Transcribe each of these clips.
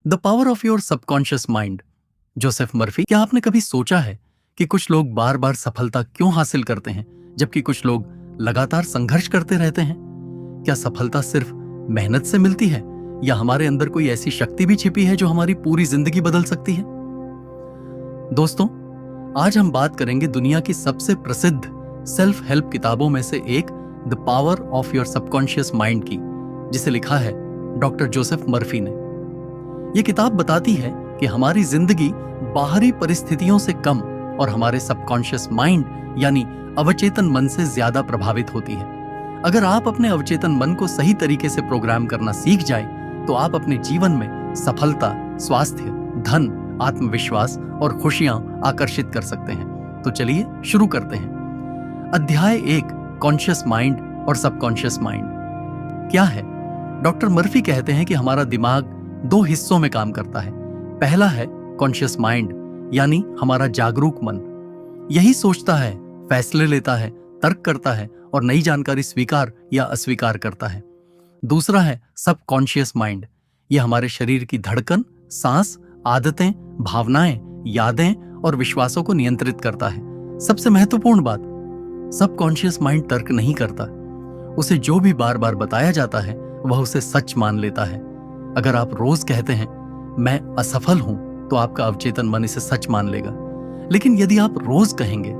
The power of your subconscious mind. Joseph Murphy. क्या आपने कभी सोचा है कि कुछ लोग बार बार सफलता क्यों हासिल करते हैं जबकि कुछ लोग लगातार संघर्ष करते रहते हैं? क्या सफलता सिर्फ मेहनत से मिलती है या हमारे अंदर कोई ऐसी शक्ति भी छिपी है जो हमारी पूरी जिंदगी बदल सकती है? दोस्तों, आज हम बात करेंगे दुनिया की सबसे प्रसिद्ध सेल्फ हेल्प किताबों में से एक the power of your subconscious mind की, जिसे लिखा है डॉक्टर जोसेफ मर्फी ने। यह किताब बताती है कि हमारी जिंदगी बाहरी परिस्थितियों से कम और हमारे सबकॉन्शियस माइंड यानी अवचेतन मन से ज्यादा प्रभावित होती है। अगर आप अपने अवचेतन मन को सही तरीके से प्रोग्राम करना सीख जाएं, तो आप अपने जीवन में सफलता, स्वास्थ्य, धन, आत्मविश्वास और खुशियां आकर्षित कर सकते हैं। तो चलिए शुरू करते हैं। अध्याय 1, कॉन्शियस माइंड और सबकॉन्शियस माइंड क्या है? डॉक्टर मर्फी कहते हैं कि हमारा दिमाग 2 हिस्सों में काम करता है। पहला है कॉन्शियस माइंड यानी हमारा जागरूक मन। यही सोचता है, फैसले लेता है, तर्क करता है और नई जानकारी स्वीकार या अस्वीकार करता है। दूसरा है सबकॉन्शियस माइंड। यह हमारे शरीर की धड़कन, सांस, आदतें, भावनाएं, यादें और विश्वासों को नियंत्रित करता है। सबसे महत्वपूर्ण बात, सबकॉन्शियस माइंड तर्क नहीं करता। उसे जो भी बार बार बताया जाता है वह उसे सच मान लेता है। अगर आप रोज कहते हैं मैं असफल हूं, तो आपका अवचेतन मन इसे सच मान लेगा। लेकिन यदि आप रोज कहेंगे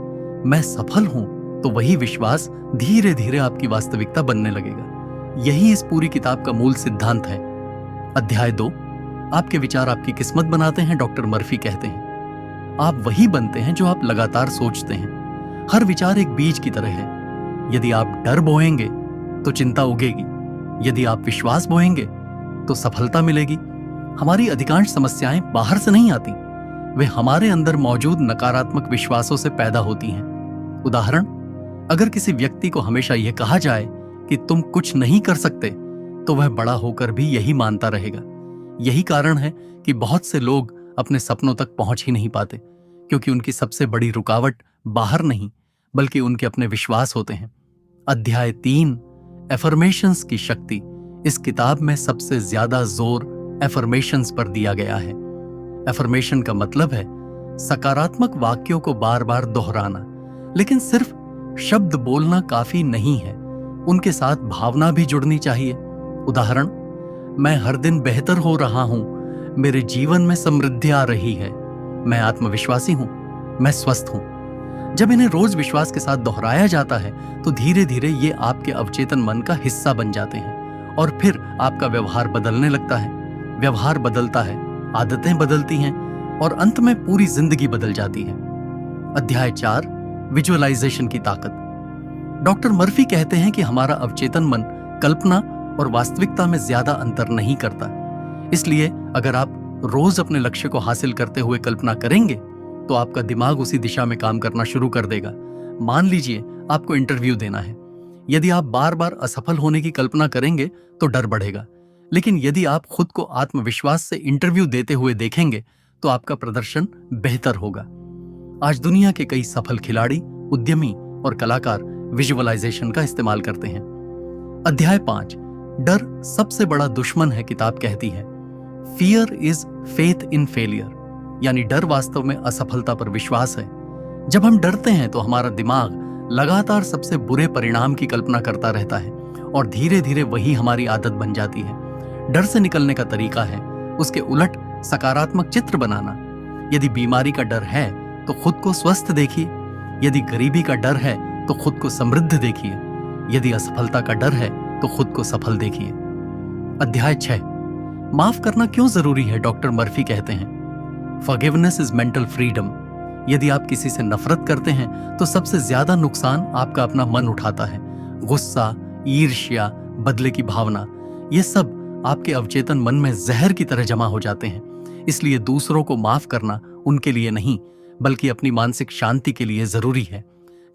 मैं सफल हूं, तो वही विश्वास धीरे धीरे आपकी वास्तविकता बनने लगेगा। यही इस पूरी किताब का मूल सिद्धांत है। अध्याय 2, आपके विचार आपकी किस्मत बनाते हैं। डॉक्टर मर्फी कहते हैं आप वही बनते हैं जो आप लगातार सोचते हैं। हर विचार एक बीज की तरह है। यदि आप डर बोएंगे तो चिंता उगेगी, यदि आप विश्वास बोएंगे तो सफलता मिलेगी। हमारी अधिकांश समस्याएं बाहर से नहीं आती, वे हमारे अंदर मौजूद नकारात्मक विश्वासों से पैदा होती हैं। उदाहरण, अगर किसी व्यक्ति को हमेशा यह कहा जाए कि तुम कुछ नहीं कर सकते, तो वह बड़ा होकर भी यही मानता रहेगा। यही कारण है कि बहुत से लोग अपने सपनों तक पहुंच ही नहीं पाते, क्योंकि उनकी सबसे बड़ी रुकावट बाहर नहीं बल्कि उनके अपने विश्वास होते हैं। अध्याय 3, एफर्मेशंस की शक्ति। इस किताब में सबसे ज्यादा जोर एफर्मेशंस पर दिया गया है। एफर्मेशन का मतलब है सकारात्मक वाक्यों को बार बार दोहराना। लेकिन सिर्फ शब्द बोलना काफी नहीं है, उनके साथ भावना भी जुड़नी चाहिए। उदाहरण, मैं हर दिन बेहतर हो रहा हूं, मेरे जीवन में समृद्धि आ रही है, मैं आत्मविश्वासी हूं, मैं स्वस्थ हूं। जब इन्हें रोज विश्वास के साथ दोहराया जाता है, तो धीरे धीरे ये आपके अवचेतन मन का हिस्सा बन जाते हैं और फिर आपका व्यवहार बदलने लगता है। व्यवहार बदलता है, आदतें बदलती हैं और अंत में पूरी जिंदगी बदल जाती है। अध्याय 4, विजुअलाइजेशन की ताकत। डॉक्टर मर्फी कहते हैं कि हमारा अवचेतन मन कल्पना और वास्तविकता में ज्यादा अंतर नहीं करता। इसलिए अगर आप रोज अपने लक्ष्य को हासिल करते हुए कल्पना करेंगे, तो आपका दिमाग उसी दिशा में काम करना शुरू कर देगा। मान लीजिए आपको इंटरव्यू देना है। यदि आप बार बार असफल होने की कल्पना करेंगे तो डर बढ़ेगा, लेकिन यदि आप खुद को आत्मविश्वास से इंटरव्यू देते हुए देखेंगे तो आपका प्रदर्शन बेहतर होगा। आज दुनिया के कई सफल खिलाड़ी, उद्यमी और कलाकार विजुअलाइजेशन का इस्तेमाल करते हैं। अध्याय 5, डर सबसे बड़ा दुश्मन है। किताब कहती है fear is faith in failure, यानी डर वास्तव में असफलता पर विश्वास है। जब हम डरते हैं तो हमारा दिमाग लगातार सबसे बुरे परिणाम की कल्पना करता रहता है और धीरे धीरे वही हमारी आदत बन जाती है। डर से निकलने का तरीका है उसके उलट सकारात्मक चित्र बनाना। यदि बीमारी का डर है तो खुद को स्वस्थ देखिए। यदि गरीबी का डर है तो खुद को समृद्ध देखिए। यदि असफलता का डर है तो खुद को सफल देखिए। अध्याय 6, माफ करना क्यों जरूरी है। डॉक्टर मर्फी कहते हैं फॉरगिवनेस इज मेंटल फ्रीडम। यदि आप किसी से नफरत करते हैं तो सबसे ज्यादा नुकसान आपका अपना मन उठाता है। गुस्सा, ईर्ष्या, बदले की भावना, ये सब आपके अवचेतन मन में जहर की तरह जमा हो जाते हैं। इसलिए दूसरों को माफ करना उनके लिए नहीं बल्कि अपनी मानसिक शांति के लिए जरूरी है।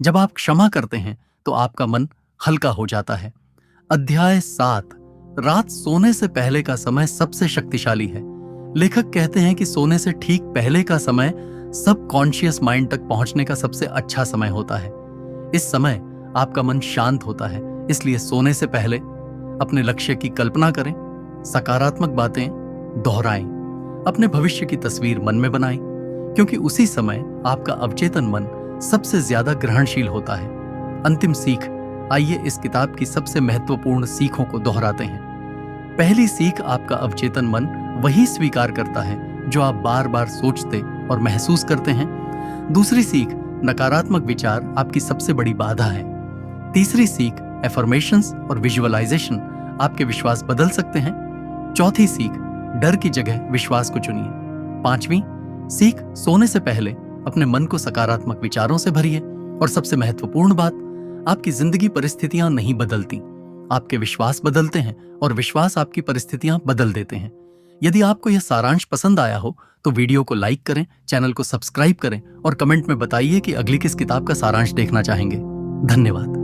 जब आप क्षमा करते हैं तो आपका मन हल्का हो जाता है। अध्याय 7, रात सोने से पहले का समय सबसे शक्तिशाली है। लेखक कहते हैं कि सोने से ठीक पहले का समय सबकॉन्शियस माइंड तक पहुंचने का सबसे अच्छा समय होता है। इस समय आपका मन शांत होता है, इसलिए सोने से पहले अपने लक्ष्य की कल्पना करें, सकारात्मक बातें दोहराएं अपने भविष्य की तस्वीर मन में बनाएं, क्योंकि उसी समय आपका अवचेतन मन सबसे ज्यादा ग्रहणशील होता है। अंतिम सीख, आइए इस किताब की सबसे महत्वपूर्ण सीखों को दोहराते हैं। पहली सीख, आपका अवचेतन मन वही स्वीकार करता है जो आप बार बार सोचते और महसूस करते हैं। दूसरी सीख, नकारात्मक विचार आपकी सबसे बड़ी बाधा है। तीसरी सीख, एफर्मेशंस और विजुअलाइजेशन आपके विश्वास बदल सकते हैं। चौथी सीख, डर की जगह विश्वास को चुनिए। पांचवी सीख, सोने से पहले अपने मन को सकारात्मक विचारों से भरिए। और सबसे महत्वपूर्ण बात, आपकी जिंदगी परिस्थितियां नहीं बदलती, आपके विश्वास बदलते हैं और विश्वास आपकी परिस्थितियां बदल देते हैं। यदि आपको यह सारांश पसंद आया हो तो वीडियो को लाइक करें, चैनल को सब्सक्राइब करें और कमेंट में बताइए कि अगली किस किताब का सारांश देखना चाहेंगे। धन्यवाद।